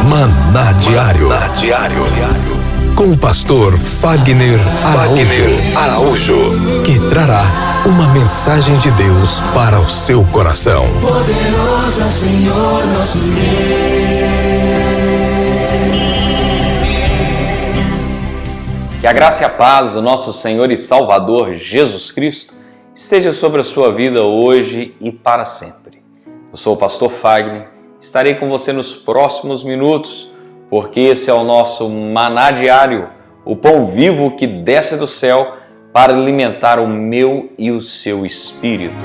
Maná Diário. Com o pastor Fagner Araújo, que trará uma mensagem de Deus para o seu coração. Poderoso é o Senhor nosso Deus. Que a graça e a paz do nosso Senhor e Salvador Jesus Cristo esteja sobre a sua vida hoje e para sempre. Eu sou o pastor Fagner, estarei com você nos próximos minutos, porque esse é o nosso maná diário, o pão vivo que desce do céu para alimentar o meu e o seu espírito.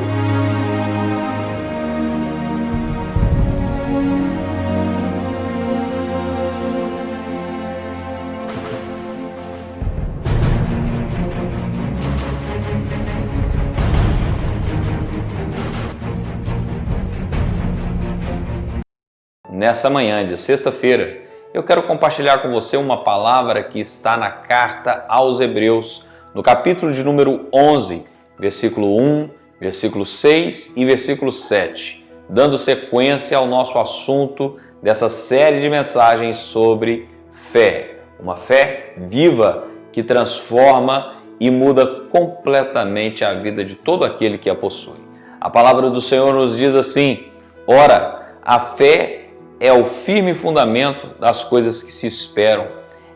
Nessa manhã de sexta-feira, eu quero compartilhar com você uma palavra que está na carta aos Hebreus, no capítulo de número 11, versículo 1, versículo 6 e versículo 7, dando sequência ao nosso assunto dessa série de mensagens sobre fé. Uma fé viva que transforma e muda completamente a vida de todo aquele que a possui. A palavra do Senhor nos diz assim: ora, a fé é o firme fundamento das coisas que se esperam.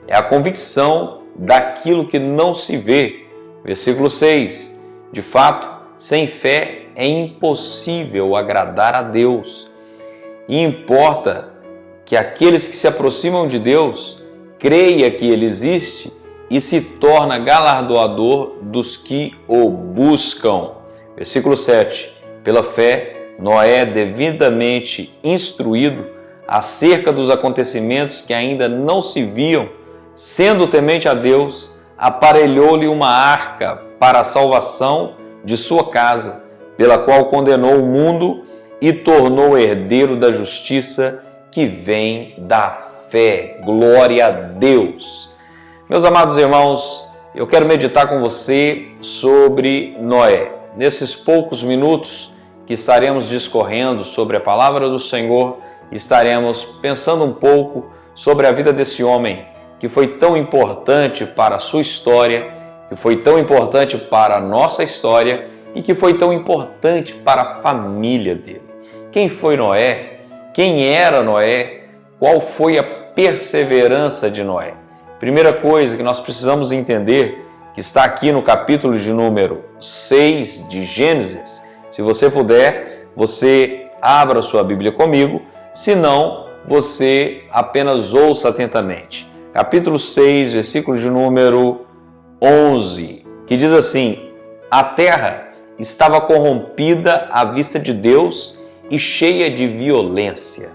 É a convicção daquilo que não se vê. Versículo 6. De fato, sem fé é impossível agradar a Deus. E importa que aqueles que se aproximam de Deus creia que Ele existe e se torna galardoador dos que o buscam. Versículo 7. Pela fé, Noé, devidamente instruído acerca dos acontecimentos que ainda não se viam, sendo temente a Deus, aparelhou-lhe uma arca para a salvação de sua casa, pela qual condenou o mundo e tornou herdeiro da justiça que vem da fé. Glória a Deus! Meus amados irmãos, eu quero meditar com você sobre Noé. Nesses poucos minutos que estaremos discorrendo sobre a palavra do Senhor, estaremos pensando um pouco sobre a vida desse homem que foi tão importante para a sua história, que foi tão importante para a nossa história e que foi tão importante para a família dele. Quem foi Noé? Quem era Noé? Qual foi a perseverança de Noé? Primeira coisa que nós precisamos entender, que está aqui no capítulo de número 6 de Gênesis. Se você puder, você abra sua Bíblia comigo. Se não, você apenas ouça atentamente. Capítulo 6, versículo de número 11, que diz assim: a terra estava corrompida à vista de Deus e cheia de violência.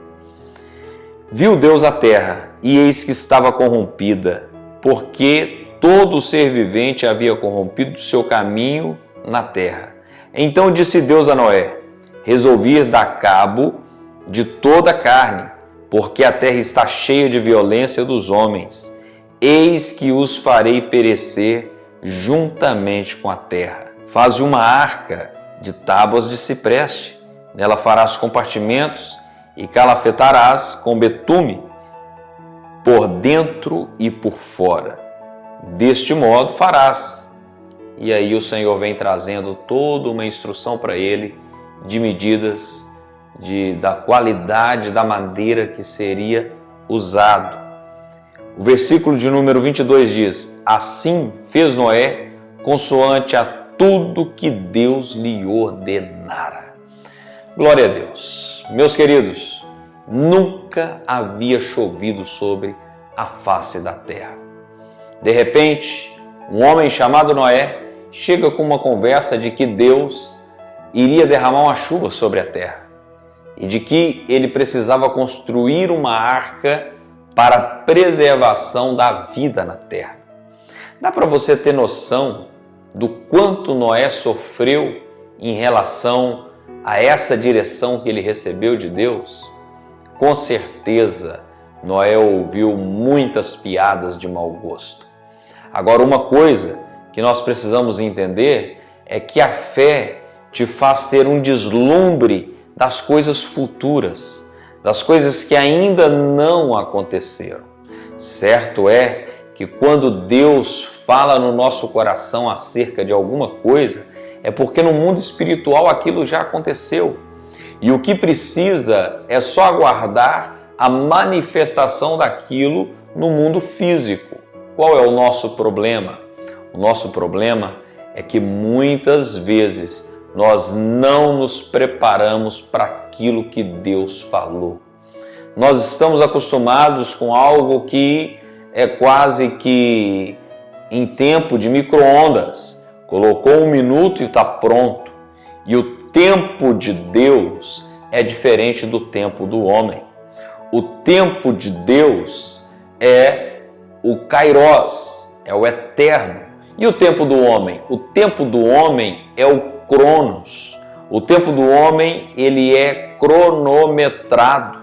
Viu Deus a terra, e eis que estava corrompida, porque todo ser vivente havia corrompido o seu caminho na terra. Então disse Deus a Noé: resolvi dar cabo de toda a carne, porque a terra está cheia de violência dos homens. Eis que os farei perecer juntamente com a terra. Faze uma arca de tábuas de cipreste, nela farás compartimentos e calafetarás com betume por dentro e por fora. Deste modo farás. E aí o Senhor vem trazendo toda uma instrução para ele de medidas da qualidade da madeira que seria usado. O versículo de número 22 diz: assim fez Noé consoante a tudo que Deus lhe ordenara. Glória a Deus. Meus queridos, nunca havia chovido sobre a face da terra. De repente, um homem chamado Noé chega com uma conversa de que Deus iria derramar uma chuva sobre a terra e de que ele precisava construir uma arca para a preservação da vida na terra. Dá para você ter noção do quanto Noé sofreu em relação a essa direção que ele recebeu de Deus? Com certeza, Noé ouviu muitas piadas de mau gosto. Agora, uma coisa que nós precisamos entender é que a fé te faz ter um deslumbre das coisas futuras, das coisas que ainda não aconteceram. Certo é que quando Deus fala no nosso coração acerca de alguma coisa, é porque no mundo espiritual aquilo já aconteceu. E o que precisa é só aguardar a manifestação daquilo no mundo físico. Qual é o nosso problema? O nosso problema é que muitas vezes nós não nos preparamos para aquilo que Deus falou. Nós estamos acostumados com algo que é quase que em tempo de micro-ondas. Colocou 1 minuto e está pronto. E o tempo de Deus é diferente do tempo do homem. O tempo de Deus é o Kairos, é o eterno. E o tempo do homem? O tempo do homem é o Cronos. O tempo do homem, ele é cronometrado.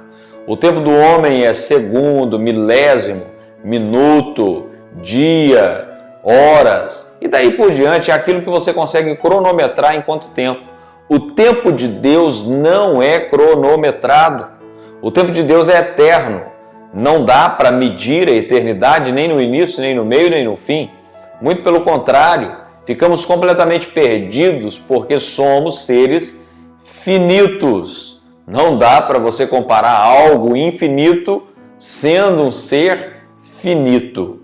O tempo do homem é segundo, milésimo, minuto, dia, horas, e daí por diante é aquilo que você consegue cronometrar em quanto tempo. O tempo de Deus não é cronometrado. O tempo de Deus é eterno. Não dá para medir a eternidade nem no início, nem no meio, nem no fim. Muito pelo contrário, ficamos completamente perdidos porque somos seres finitos. Não dá para você comparar algo infinito sendo um ser finito.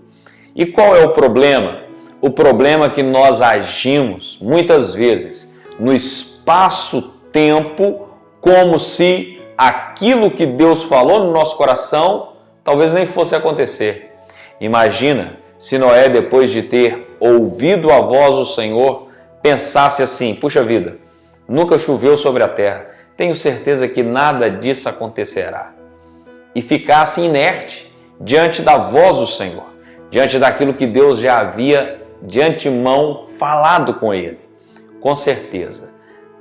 E qual é o problema? O problema é que nós agimos, muitas vezes, no espaço-tempo, como se aquilo que Deus falou no nosso coração talvez nem fosse acontecer. Imagina se Noé, depois de ter ouvido a voz do Senhor, pensasse assim: puxa vida, nunca choveu sobre a terra, tenho certeza que nada disso acontecerá. E ficasse inerte diante da voz do Senhor, diante daquilo que Deus já havia de antemão falado com ele. Com certeza,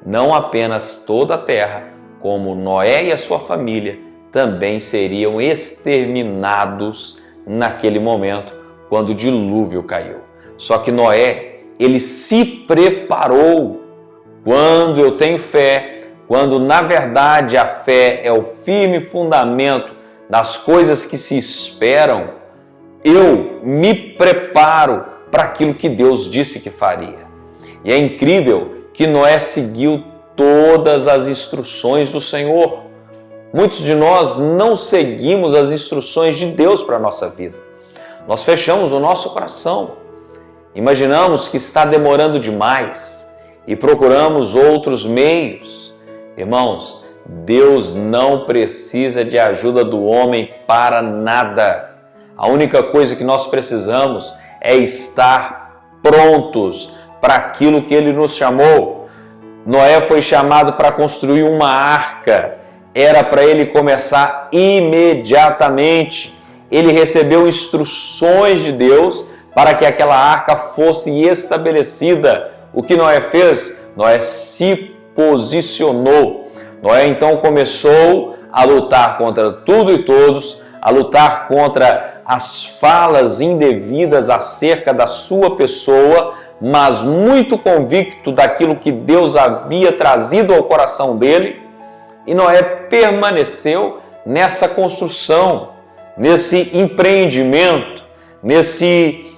não apenas toda a terra, como Noé e a sua família, também seriam exterminados naquele momento, quando o dilúvio caiu. Só que Noé, ele se preparou. Quando eu tenho fé, quando na verdade a fé é o firme fundamento das coisas que se esperam, eu me preparo para aquilo que Deus disse que faria. E é incrível que Noé seguiu todas as instruções do Senhor. Muitos de nós não seguimos as instruções de Deus para a nossa vida. Nós fechamos o nosso coração, imaginamos que está demorando demais e procuramos outros meios. Irmãos, Deus não precisa de ajuda do homem para nada. A única coisa que nós precisamos é estar prontos para aquilo que Ele nos chamou. Noé foi chamado para construir uma arca. Era para ele começar imediatamente. Ele recebeu instruções de Deus para que aquela arca fosse estabelecida. O que Noé fez? Noé se posicionou. Noé então começou a lutar contra tudo e todos, a lutar contra as falas indevidas acerca da sua pessoa, mas muito convicto daquilo que Deus havia trazido ao coração dele. E Noé permaneceu nessa construção, nesse empreendimento, nesse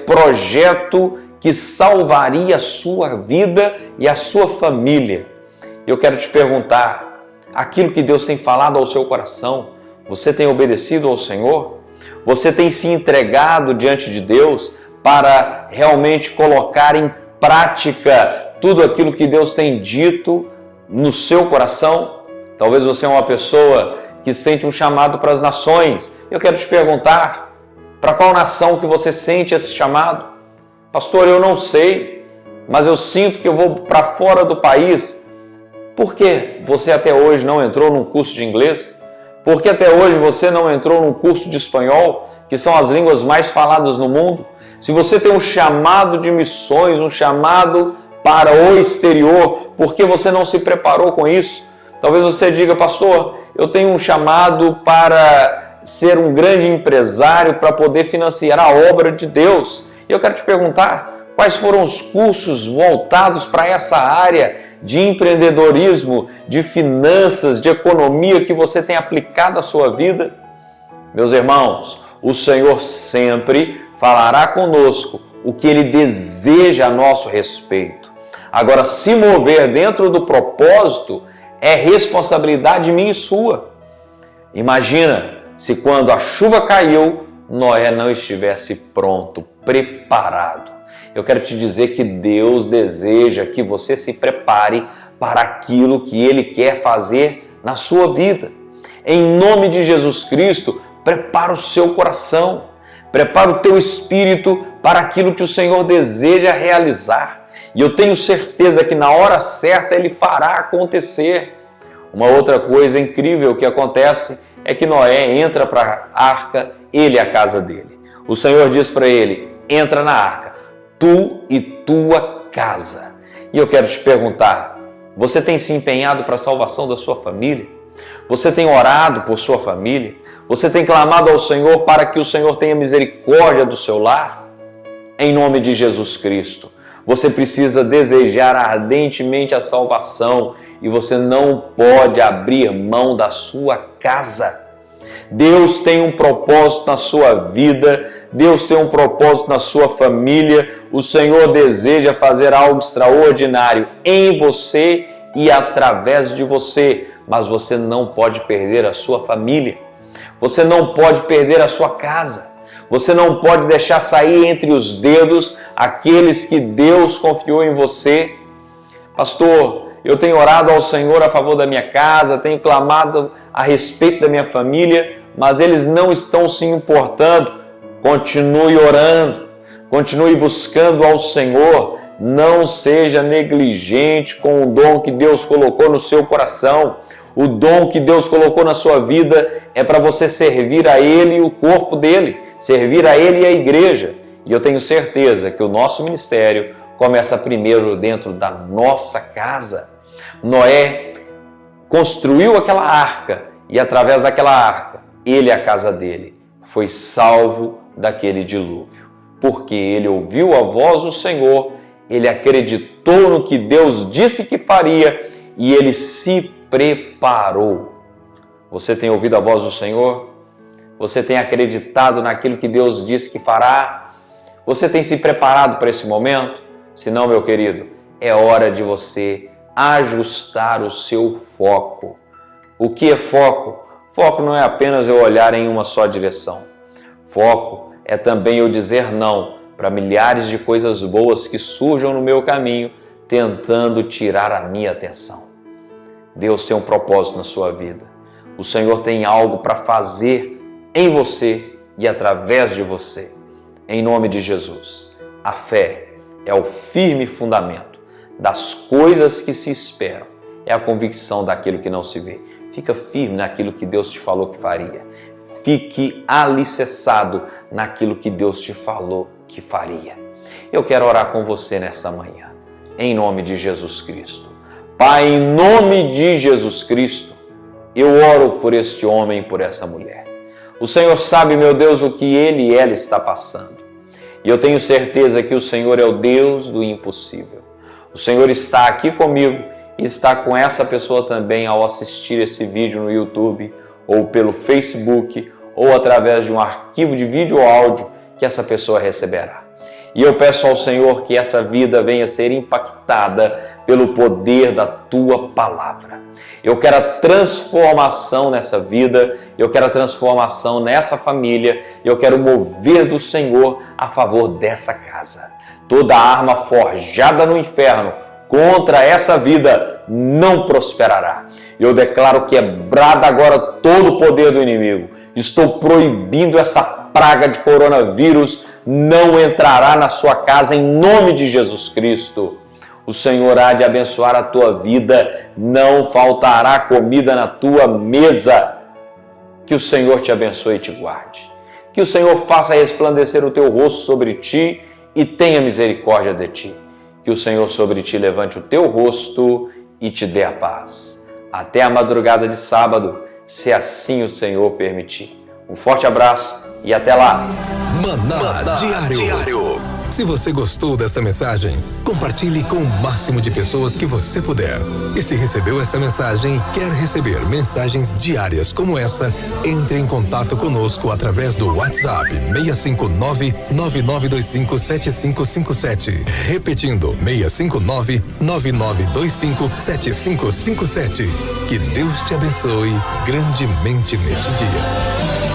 projeto que salvaria a sua vida e a sua família. Eu quero te perguntar, aquilo que Deus tem falado ao seu coração, você tem obedecido ao Senhor? Você tem se entregado diante de Deus para realmente colocar em prática tudo aquilo que Deus tem dito no seu coração? Talvez você é uma pessoa que sente um chamado para as nações. Eu quero te perguntar, para qual nação que você sente esse chamado? Pastor, eu não sei, mas eu sinto que eu vou para fora do país. Por que você até hoje não entrou num curso de inglês? Por que até hoje você não entrou num curso de espanhol, que são as línguas mais faladas no mundo? Se você tem um chamado de missões, um chamado para o exterior, por que você não se preparou com isso? Talvez você diga, pastor, eu tenho um chamado para ser um grande empresário, para poder financiar a obra de Deus. E eu quero te perguntar, quais foram os cursos voltados para essa área de empreendedorismo, de finanças, de economia que você tem aplicado à sua vida? Meus irmãos, o Senhor sempre falará conosco o que Ele deseja a nosso respeito. Agora, se mover dentro do propósito é responsabilidade minha e sua. Imagina se quando a chuva caiu, Noé não estivesse pronto, preparado. Eu quero te dizer que Deus deseja que você se prepare para aquilo que Ele quer fazer na sua vida. Em nome de Jesus Cristo, prepara o seu coração, prepara o teu espírito para aquilo que o Senhor deseja realizar. E eu tenho certeza que na hora certa Ele fará acontecer. Uma outra coisa incrível que acontece é que Noé entra para a arca, ele e a casa dele. O Senhor diz para ele: entra na arca, tu e tua casa. E eu quero te perguntar, você tem se empenhado para a salvação da sua família? Você tem orado por sua família? Você tem clamado ao Senhor para que o Senhor tenha misericórdia do seu lar? Em nome de Jesus Cristo, você precisa desejar ardentemente a salvação e você não pode abrir mão da sua casa. Deus tem um propósito na sua vida, Deus tem um propósito na sua família. O Senhor deseja fazer algo extraordinário em você e através de você, mas você não pode perder a sua família, você não pode perder a sua casa. Você não pode deixar sair entre os dedos aqueles que Deus confiou em você. Pastor, eu tenho orado ao Senhor a favor da minha casa, tenho clamado a respeito da minha família, mas eles não estão se importando. Continue orando, continue buscando ao Senhor. Não seja negligente com o dom que Deus colocou no seu coração. O dom que Deus colocou na sua vida é para você servir a Ele e o corpo dele, servir a Ele e a igreja. E eu tenho certeza que o nosso ministério começa primeiro dentro da nossa casa. Noé construiu aquela arca e através daquela arca, ele e a casa dele foi salvo daquele dilúvio. Porque ele ouviu a voz do Senhor, ele acreditou no que Deus disse que faria e ele se preparou. Você tem ouvido a voz do Senhor? Você tem acreditado naquilo que Deus disse que fará? Você tem se preparado para esse momento? Se não, meu querido, é hora de você ajustar o seu foco. O que é foco? Foco não é apenas eu olhar em uma só direção. Foco é também eu dizer não para milhares de coisas boas que surjam no meu caminho, tentando tirar a minha atenção. Deus tem um propósito na sua vida. O Senhor tem algo para fazer em você e através de você. Em nome de Jesus. A fé é o firme fundamento das coisas que se esperam. É a convicção daquilo que não se vê. Fica firme naquilo que Deus te falou que faria. Fique alicerçado naquilo que Deus te falou que faria. Eu quero orar com você nessa manhã. Em nome de Jesus Cristo. Pai, em nome de Jesus Cristo, eu oro por este homem e por essa mulher. O Senhor sabe, meu Deus, o que ele e ela está passando. E eu tenho certeza que o Senhor é o Deus do impossível. O Senhor está aqui comigo e está com essa pessoa também ao assistir esse vídeo no YouTube, ou pelo Facebook, ou através de um arquivo de vídeo ou áudio que essa pessoa receberá. E eu peço ao Senhor que essa vida venha ser impactada pelo poder da Tua Palavra. Eu quero a transformação nessa vida, eu quero a transformação nessa família, eu quero o mover do Senhor a favor dessa casa. Toda arma forjada no inferno contra essa vida não prosperará. Eu declaro quebrado agora todo o poder do inimigo. Estou proibindo essa praga de coronavírus, não entrará na sua casa em nome de Jesus Cristo. O Senhor há de abençoar a tua vida, não faltará comida na tua mesa. Que o Senhor te abençoe e te guarde. Que o Senhor faça resplandecer o teu rosto sobre ti e tenha misericórdia de ti. Que o Senhor sobre ti levante o teu rosto e te dê a paz. Até a madrugada de sábado, se assim o Senhor permitir. Um forte abraço e até lá. Maná Diário. Se você gostou dessa mensagem, compartilhe com o máximo de pessoas que você puder. E se recebeu essa mensagem e quer receber mensagens diárias como essa, entre em contato conosco através do WhatsApp 659-9925-7557. Repetindo, 659-9925-7557. Que Deus te abençoe grandemente neste dia.